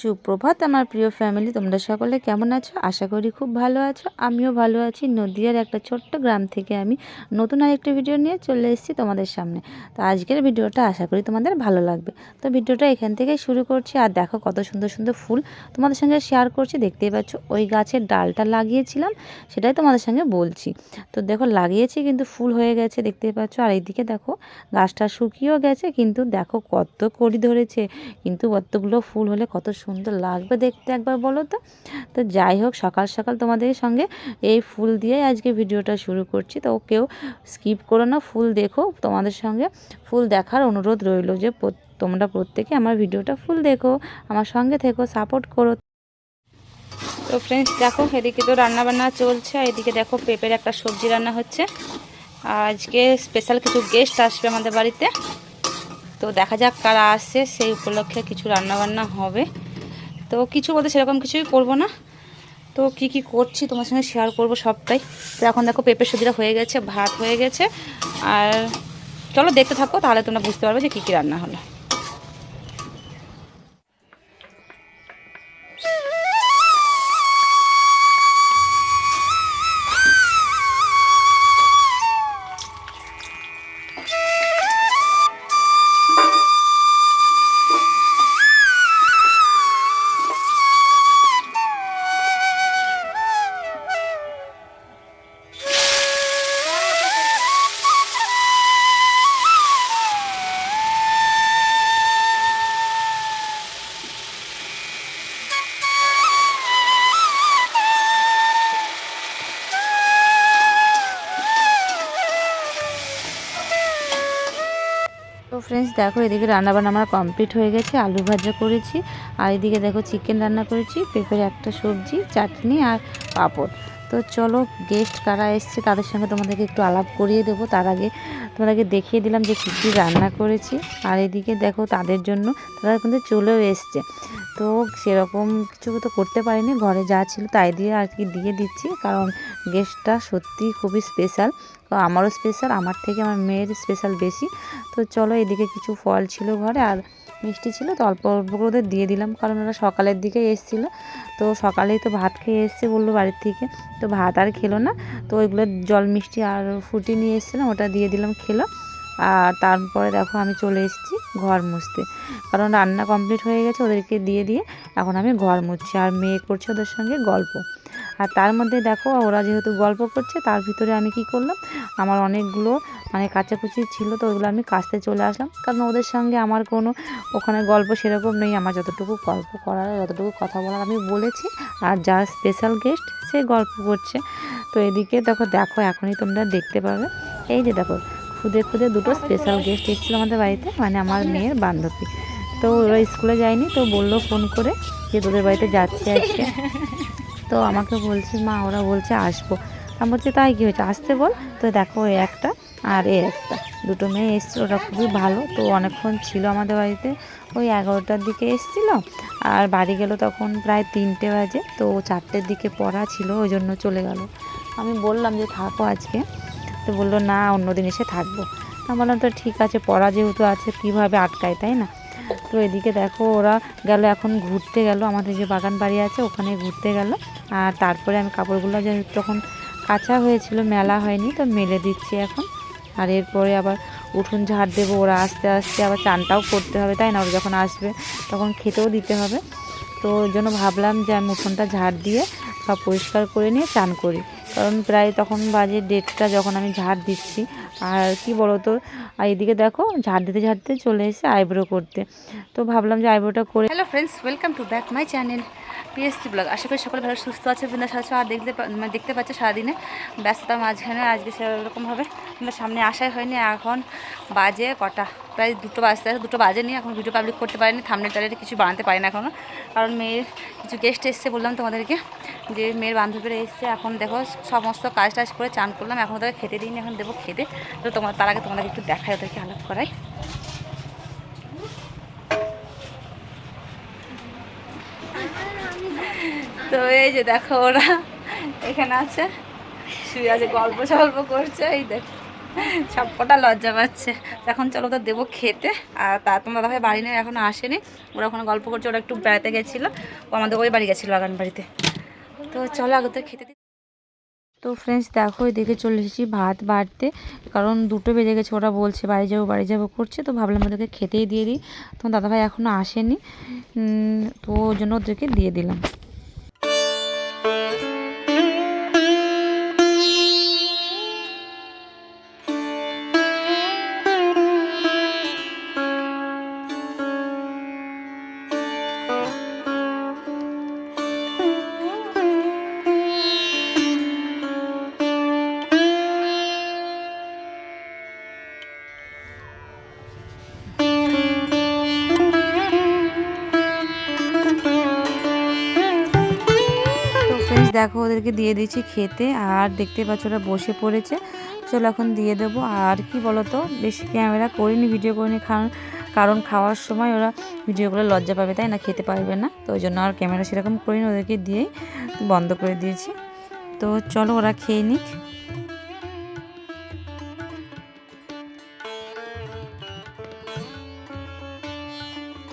সুপ্রভাত আমার প্রিয় ফ্যামিলি, তোমরা সকলে কেমন আছো? আশা করি খুব ভালো আছো। আমিও ভালো আছি। নদিয়ার একটা ছোট্ট গ্রাম থেকে আমি নতুন আরেকটা ভিডিও নিয়ে চলে এসেছি তোমাদের সামনে। তো আজকের ভিডিওটা আশা করি তোমাদের ভালো লাগবে। তো ভিডিওটা এখান থেকেই শুরু করছি। আর দেখো কত সুন্দর সুন্দর ফুল তোমাদের সঙ্গে শেয়ার করছি। দেখতেই পাচ্ছ ওই গাছের ডালটা লাগিয়েছিলাম, সেটাই তোমাদের সঙ্গে বলছি। তো দেখো লাগিয়েছি কিন্তু ফুল হয়ে গেছে, দেখতেই পাচ্ছ। আর এইদিকে দেখো গাছটা শুকিয়েও গেছে, কিন্তু দেখো কত কড়ি ধরেছে। কিন্তু কতগুলো ফুল হলে কত সুন্দর লাগবে দেখতে একবার বলো তো। তো যাই হোক, সকাল সকাল তোমাদের সঙ্গে এই ফুল দিয়ে আজকে ভিডিওটা শুরু করছি। তো কেউ স্কিপ করো না, ফুল দেখো। তোমাদের সঙ্গে ফুল দেখার অনুরোধ রইল যে তোমরা প্রত্যেকে আমার ভিডিওটা ফুল দেখো, আমার সঙ্গে থেকো, সাপোর্ট করো। তো ফ্রেন্ডস দেখো, এদিকে তো রান্নাবান্না চলছে, এদিকে দেখো পেঁপের একটা সবজি রান্না হচ্ছে। আজকে স্পেশাল কিছু গেস্ট আসবে আমাদের বাড়িতে, তো দেখা যাক কারা আসছে, সেই উপলক্ষে কিছু রান্নাবান্না হবে। তো কিছু বলতে সেরকম কিছুই করব না, তো কি কি করছি তোমার সঙ্গে শেয়ার করব সবটাই। তো এখন দেখো পেঁপের সবজিটা হয়ে গেছে, ভাত হয়ে গেছে। আর চলো দেখতে থাকো, তাহলে তোমরা বুঝতে পারবে যে কী কী রান্না হলো। তো ফ্রেন্ডস দেখো, এদিকে রান্নাবান্না আমার কমপ্লিট হয়ে গেছে। আলু ভাজা করেছি, আর এদিকে দেখো চিকেন রান্না করেছি, পেঁপের একটা সবজি, চাটনি আর পাঁপড়। তো চলো, গেস্ট কারা এসছে তাদের সঙ্গে তোমাদেরকে একটু আলাপ করিয়ে দেবো। তার আগে তোমাদেরকে দেখিয়ে দিলাম যে কী কী রান্না করেছি। আর এদিকে দেখো তাদের জন্য তারা কিন্তু চলেও এসছে। তো সেরকম কিছু তো করতে পারিনি, ঘরে যা ছিল তাই দিয়ে আর কি দিয়ে দিচ্ছি, কারণ গেস্টটা সত্যি খুবই স্পেশাল। তো আমারও স্পেশাল, আমার থেকে আমার মেয়ের স্পেশাল বেশি। তো চলো, এদিকে কিছু ফল ছিল ঘরে আর মিষ্টি ছিল, তো অল্প অল্প করে ওদের দিয়ে দিলাম, কারণ ওরা সকালের দিকেই এসেছিলো। তো সকালেই তো ভাত খেয়ে এসছে বললো বাড়ির থেকে, তো ভাত আর খেলো না। তো ওইগুলো জল মিষ্টি আর ফুটি নিয়ে এসেছিলাম, ওটা দিয়ে দিলাম, খেলো। আর তারপরে দেখো আমি চলে এসেছি ঘর মুছতে, কারণ রান্না কমপ্লিট হয়ে গেছে, ওদেরকে দিয়ে দিয়ে এখন আমি ঘর মুছছি। আর মেয়ে করছে ওদের সঙ্গে গল্প। আর তার মধ্যে দেখো ওরা যেহেতু গল্প করছে, তার ভিতরে আমি কি করলাম, আমার অনেকগুলো মানে কাচাকুচি ছিল, তো ওগুলো আমি কাচতে চলে আসলাম, কারণ ওদের সঙ্গে আমার কোনো ওখানে গল্প সেরকম নেই। আমার যতটুকু গল্প করার, যতটুকু কথা বলার আমি বলেছি, আর যার স্পেশাল গেস্ট সে গল্প করছে। তো এদিকে দেখো দেখো এখনই তোমরা দেখতে পাবে, এই যে দেখো খুদে খুদে দুটো স্পেশাল গেস্ট এসেছিলো আমাদের বাড়িতে, মানে আমার মেয়ের বান্ধবী। তো ওরা স্কুলে যায়নি, তো বললো ফোন করে যে তোদের বাড়িতে যাচ্ছে আজকে। তো আমাকে বলছে মা, ওরা বলছে আসবো। আমি বলছি তাই কী হয়েছে, আসতে বল। তো দেখো এ একটা আর এ একটা, দুটো মেয়ে এসেছিলো, ওরা খুবই ভালো। তো অনেকক্ষণ ছিল আমাদের বাড়িতে, ওই 11টার দিকে এসেছিলো, আর বাড়ি গেল তখন প্রায় 3টে বাজে। তো 4টের দিকে পড়া ছিল, ওই জন্য চলে গেল। আমি বললাম যে থাকো আজকে, তো বললো না অন্যদিন এসে থাকবো। আমি বললাম তো ঠিক আছে, পড়া যেহেতু আছে কীভাবে আটকায়, তাই না। তো এদিকে দেখো ওরা গেল, এখন ঘুরতে গেল, আমাদের যে বাগান বাড়ি আছে ওখানে ঘুরতে গেল। আর তারপরে আমি কাপড়গুলো যেহেতু তখন কাঁচা হয়েছিল, মেলা হয়নি, তো মেলে দিচ্ছি এখন। আর এরপরে আবার উঠোন ঝাড় দেবো, ওরা আস্তে আস্তে আবার চানটাও করতে হবে, তাই না, ওরা যখন আসবে তখন খেতেও দিতে হবে। তো ওই জন্য ভাবলাম যে আমি উঠোনটা ঝাড় দিয়ে সব পরিষ্কার করে নিয়ে চান করি, কারণ প্রায় তখন বাজে 1:30 যখন আমি ঝাড় দিচ্ছি। আর কি বলো তো, আর এদিকে দেখো ঝাড় দিতে ঝাড়তে চলে এসে আইব্রো করতে, তো ভাবলাম যে আইব্রোটা করে। Hello friends, welcome to back my channel PST blog. আশা করি সকলে ভালো সুস্থ আছে, বিন্দাস আছে। আর দেখতে পাচ্ছে সারাদিনে ব্যস্ততার মাঝখানে আজকে সেরকমভাবে তোমরা সামনে আসাই হয়নি। এখন বাজে কটা, প্রায় 2টো বাজতে আছে, 2টো বাজে নিয়ে এখন ভিডিও পাবলিক করতে পারিনি, থাম্বনেল টাইটেল কিছু বানাতে পারি না এখনও, কারণ মেয়ের কিছু গেস্ট এসছে, বললাম তোমাদেরকে যে মেয়ের বান্ধবীরা এসছে। এখন দেখো সমস্ত কাজ টাজ করে চান করলাম, এখন ওদেরকে খেতে দিইনি, এখন দেবো খেতে। তো তার আগে তোমাদেরকে একটু দেখাই, ওদেরকে আলাপ করাই। তো এই যে দেখো ওরা এখানে আছে, শুয়ে আছে, গল্প করছে, এই দেখো সবকটা লজ্জা পাচ্ছে। এখন চলো তো দেবো খেতে। আর তোমার দাদাভাই বাড়ি নেই, এখনো আসেনি। ওরা ওখানে গল্প করছে, ওরা একটু বেড়াতে গেছিলো, ও আমাদের ওই বাড়ি গেছিলো, বাগান বাড়িতে। তো চলো আগে তো খেতে। তো ফ্রেন্ডস দেখো এদিকে চলে এসেছি ভাত বাড়তে, কারণ 2টো বেজে গেছে। ওরা বলছে বাড়ি যাবো করছে, তো ভাবলাম ওদেরকে খেতেই দিয়ে দিই। তো দাদাভাই এখনও আসেনি, তো ওই জন্য ওদেরকে দিয়ে দিলাম। দেখো ওদেরকে দিয়ে দিচ্ছি খেতে, আর দেখতে পাচ্ছ ওরা বসে পড়েছে। চলো এখন দিয়ে দেবো। আর কি বলতো, বেশি ক্যামেরা করিনি, ভিডিও করিনি, কারণ খাওয়ার সময় ওরা ভিডিও করে লজ্জা পাবে, তাই না, খেতে পারবে না। তো ওই জন্য আর ক্যামেরা সেরকম করিনি, ওদেরকে দিয়েই বন্ধ করে দিয়েছি। তো চলো ওরা খেয়ে নিক।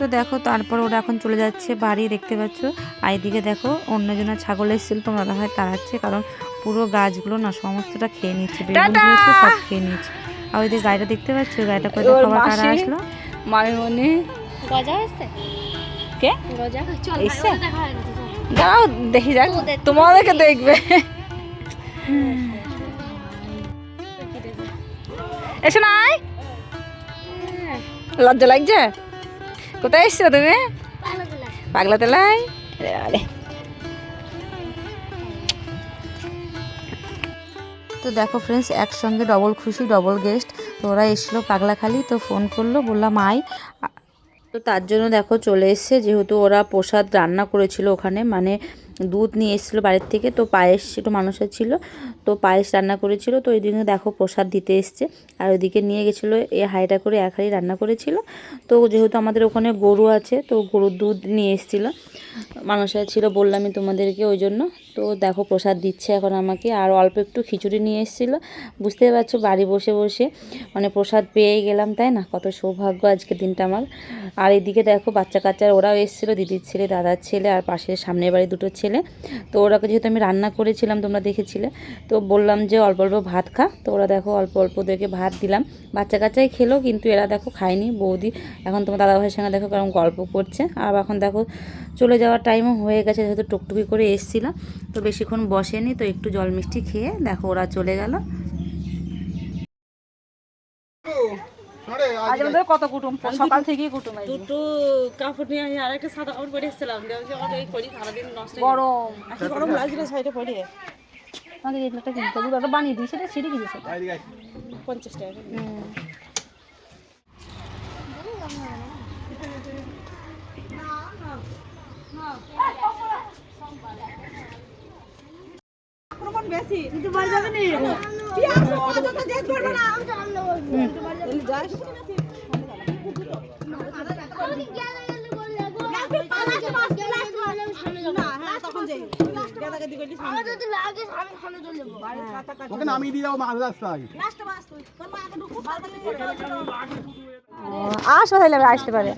তো দেখো তারপর ওরা এখন চলে যাচ্ছে বাড়ি, দেখতে পাচ্ছ। আর এদিকে দেখো অন্যজনের ছাগল এসেছিল, তোমরা দাদা ভাই তাড়াচ্ছে, কারণ পুরো গাছগুলো না সমস্তটা খেয়ে নিচ্ছে, বেগুন দিয়েছে সব খেয়ে নিচ্ছে। আর ওই যে গাড়িটা দেখতে পাচ্ছ, গাড়িটা করে খাবার কারা আসলো, মামিমণি গজা আসছে। কে গজা এসছে? দাঁড়াও দেখি যাক, তোমাদেরকে দেখবে। এসো নাই, লজ্জা লাগছে? কোথায় এসছো তুমি? পাগলা তেলায়। তো দেখো ফ্রেন্ডস, একসঙ্গে ডবল খুশি, ডবল গেস্ট। তো ওরা এসলো পাগলাখালি, তো ফোন করলো, বললাম আয়। তো তার জন্য দেখো চলে এসছে, যেহেতু ওরা প্রসাদ রান্না করেছিল ওখানে, মানে দুধ নিয়ে এসেছিলো বাড়ির থেকে, তো পায়েস একটু মানুষের ছিল, তো পায়েস রান্না করেছিল। তো ওই দিনে দেখো প্রসাদ দিতে এসছে, আর ওইদিকে নিয়ে গেছিলো এই হাঁড়িটা করে, এক হাঁড়ি রান্না করেছিল। তো যেহেতু আমাদের ওখানে গরু আছে, তো গরুর দুধ নিয়ে এসেছিলো, মানুষের ছিল বললামই তোমাদেরকে, ওই জন্য। তো দেখো প্রসাদ দিচ্ছে এখন আমাকে, আর অল্প একটু খিচুড়ি নিয়ে এসেছিলো। বুঝতেই পারছো বাড়ি বসে বসে মানে প্রসাদ পেয়েই গেলাম, তাই না, কত সৌভাগ্য আজকের দিনটা আমার। আর এদিকে দেখো বাচ্চা কাচ্চার ওরাও এসেছিলো, দিদির ছেলে, দাদার ছেলে, আর পাশের সামনের বাড়ি 2টো ছেলে। তো ওরাকে যেহেতু আমি রান্না করেছিলাম, তোমরা দেখেছিলে, তো বললাম যে অল্প অল্প ভাত খা। তো ওরা দেখো অল্প অল্প ওদেরকে ভাত দিলাম, বাচ্চা কাচ্চাই খেলো, কিন্তু এরা দেখো খায়নি। বৌদি এখন তোমার দাদাভাইয়ের সঙ্গে দেখো কারণ গল্প করছে। আর এখন দেখো চলে যাওয়ার টাইমও হয়ে গেছে, যেহেতু টুকটুকি করে এসেছিলাম, তো বেশিক্ষণ বসেনি, তো একটু জল মিষ্টি খেয়ে দেখো ওরা চলে গেল। আজ আমাদের কত কুটুম, সকাল থেকেই কুটুম। দুটো কাপড় নিয়ে আমি আরেকটা সাদা কাপড় পরে এসেছিলাম, সারাদিন নষ্ট, গরম গরম লাগছিল সাইডে পরে। আমাকে এই একটা কিনতে দুটো একটা বানিয়ে দিই, সেটা ছিঁড়ে কিনেছে 50 টাকা। বেশি কিন্তু বাড়ি যাবে না, আমি দিয়ে যাবো মাঝ রাস্তায়। আসো তাহলে আসতে পারে।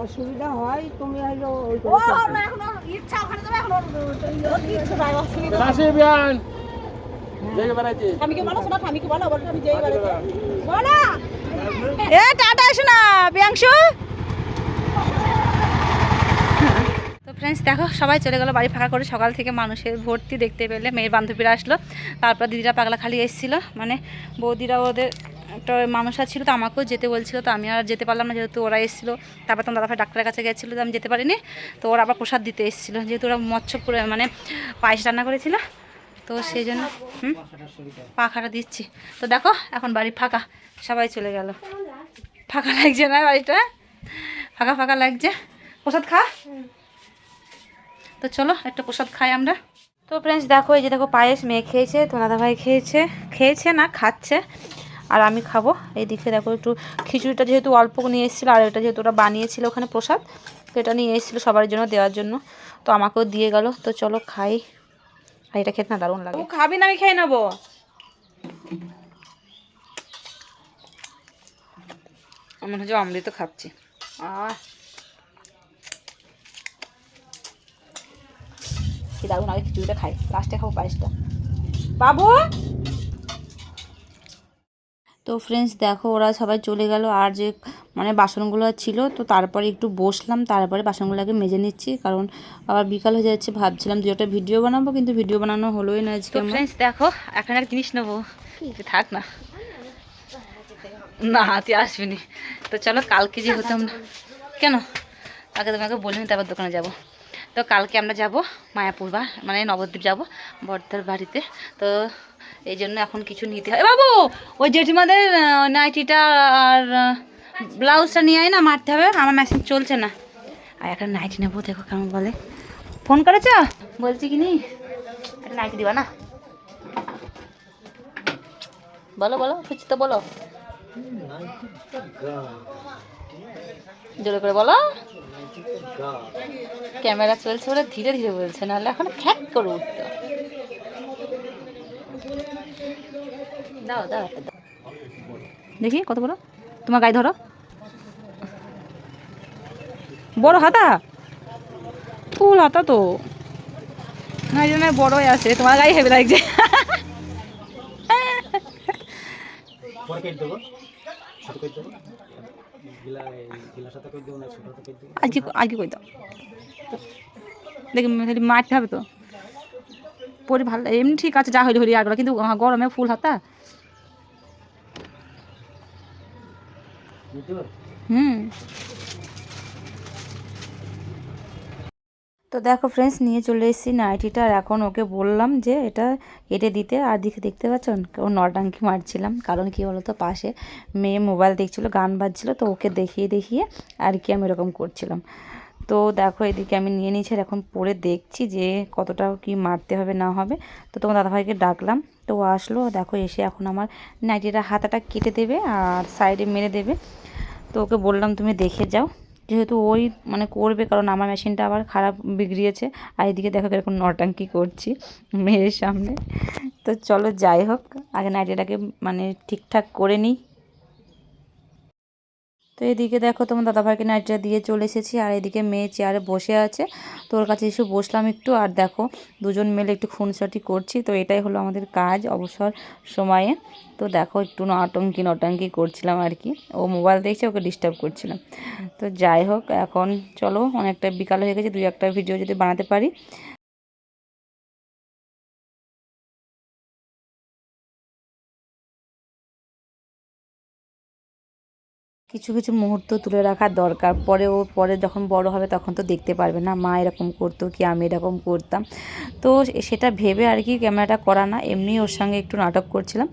অসুবিধা হয় তুমি টাটা আসো না বিয়াংশু। তো ফ্রেন্ডস দেখো সবাই চলে গেলো বাড়ি ফাঁকা করে, সকাল থেকে মানুষের ভর্তি, দেখতে পেলে মেয়ের বান্ধবীরা আসলো, তারপর দিদিরা পাগলা খালি এসেছিলো, মানে বৌদিরা ওদের একটা মানুষা ছিল, তো আমাকেও যেতে বলছিল, তো আমি আর যেতে পারলাম না, যেহেতু ওরা এসেছিলো। তারপর তোমার দাদাভাই ডাক্তারের কাছে গেছিলো, তো আমি যেতে পারিনি। তো ওরা আবার প্রসাদ দিতে এসেছিলো, যেহেতু ওরা মৎস্যপুরে মানে পায়েস রান্না করেছিল, তো সেই জন্য পাখাটা দিচ্ছি। তো দেখো এখন বাড়ি ফাঁকা, সবাই চলে গেল। ফাঁকা লাগছে না বাড়িটা, ফাঁকা ফাঁকা লাগছে। প্রসাদ খা, তো চলো একটা প্রসাদ খাই আমরা। তো ফ্রেন্ডস দেখো এই যে দেখো পায়েস মেয়ে খেয়েছে, তোমার দাদাভাই খেয়েছে না খাচ্ছে, আর আমি খাবো। এইদিকে দেখো একটু খিচুড়িটা যেহেতু অল্প নিয়ে এসেছিলো, আর এটা যেহেতু ওরা বানিয়েছিল ওখানে প্রসাদ, তো এটা নিয়ে এসেছিলো সবার জন্য দেওয়ার জন্য, তো আমাকেও দিয়ে গেল। তো চলো খাই। আর এটা খেতে না দারুণ লাগে। খাবি না? আমি খেয়ে নেবো। মনে হচ্ছে অমৃত খাচ্ছি। কি দারুণ আগে খিচুড়িটা খাই, লাস্টে খাবো পায়েসটা। বাবু। তো ফ্রেন্ডস দেখো ওরা সবাই চলে গেল, আর যে মানে বাসনগুলো ছিল, তো তারপরে একটু বসলাম, তারপরে বাসনগুলোকে মেজে নিচ্ছি, কারণ আবার বিকাল হয়ে যাচ্ছে। ভাবছিলাম যে একটা ভিডিও বানাবো, কিন্তু ভিডিও বানানো হলোই না আজকে। ফ্রেন্ডস দেখো এখন এক জিনিস নেবো, থাক না, না তুই আসবিনি। তো চলো কালকে যে হতাম না কেন, আগে তোমাকে বলিনি, তারপর দোকানে যাব। তো কালকে আমরা যাব মায়াপুর বা মানে নবদ্বীপ যাব বর্দার বাড়িতে। তো এই জন্য এখন কিছু নিতে হয়। বাবু ওই জেঠিমাদের নাইটিটা আর ব্লাউজটা নিয়ে আয় না, মারতে হবে, আমার মেশিন চলছে না। আর একটা নাইটি নেবো, দেখো কেমন বলে। ফোন করেছ? বলছি কি নি একটা নাইটি দিবা না? বলো বলো, কিছু তো বলো, জোরে করে বলো। ক্যামেরা চলছে বলে ধীরে ধীরে বলছে, নাহলে এখন খ্যাক করে উঠতো। দাও দাও দেখি কত বড় তোমার গায়ে, ধরো। বড় হাতা, ফুল হাতা তো না, এই জন্য বড়ই আছে। তোমার গায়ে হেভি লাগছে। আজকে আজকে কই দাও দেখি, মারতে হবে তো। পরে ভালো এমনি ঠিক আছে, যা হইলে হইলে আর কিন্তু গরমে ফুল হাতা। হুম। তো দেখো ফ্রেন্ডস নিয়ে চলে এসেছি নাইটিটা, আর এখন ওকে বললাম যে এটা কেটে দিতে। আর দিকে দেখতে পাচ্ছেন ও নটাঙ্কি মারছিলাম, কারণ কি বলতো পাশে মেয়ে মোবাইল দেখছিল, গান বাজছিল, তো ওকে দেখিয়ে দেখিয়ে আর কি আমি এরকম করছিলাম। তো দেখো এদিকে আমি নিয়ে নিয়েছি, আর এখন পরে দেখছি যে কতটা কি মারতে হবে না হবে। তো তোমার দাদাভাইকে ডাকলাম, তো ও আসলো। দেখো এসে এখন আমার নাইটিটা হাতাটা কেটে দেবে আর সাইডে মেরে দেবে। তো ওকে বললাম তুমি দেখে যাও, যেহেতু ওই মানে করবে, কারণ আমার মেশিনটা আবার খারাপ বিগড়িয়েছে। আর এদিকে দেখো এরকম নটাঙ্কি করছি মেয়ের সামনে। তো চলো যাই হোক, আগে নাইটিটাকে মানে ঠিকঠাক করে নিই। তো এদিকে দেখো তোমার দাদাভাইকে নাইটটা দিয়ে চলে এসেছি, আর এদিকে মেয়ে চেয়ারে বসে আছে। তো ওর কাছে এসে বসলাম একটু, আর দেখো দুজন মিলে একটু খুনসাটি করছি। তো এটাই হলো আমাদের কাজ অবসর সময়ে। তো দেখো একটু নটাঙ্কি নটাঙ্কি করছিলাম আর কি, ও মোবাইল দেখছে, ওকে ডিস্টার্ব করছিলাম। তো যাই হোক এখন চলো, অনেকটা বিকাল হয়ে গেছে, 2-1টা ভিডিও যদি বানাতে পারি। কিছু কিছু মুহূর্ত তুলে রাখার দরকার, পরে ও পরে যখন বড় হবে তখন তো দেখতে পারবে না মা এরকম করতো কি আমি এরকম করতাম। তো সেটা ভেবে আর কি ক্যামেরাটা করা না, এমনি ওর সঙ্গে একটু নাটক করছিলাম।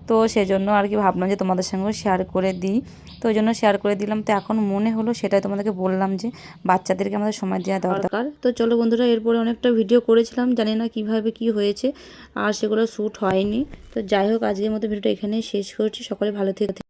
তো সেজন্য আর কি ভাবলাম যে তোমাদের সঙ্গেও শেয়ার করে দিই, তো ওই জন্য শেয়ার করে দিলাম। তো এখন মনে হলো সেটাই তোমাদেরকে বললাম যে বাচ্চাদেরকে আমাদের সময় দেওয়া দরকার। তো চলো বন্ধুরা, এরপরে অনেকটা ভিডিও করেছিলাম, জানি না কিভাবে কি হয়েছে, আর সেগুলো শ্যুট হয়নি। তো যাই হোক আজকের মতো ভিডিওটা এখানেই শেষ করছি। সকলে ভালো থেকে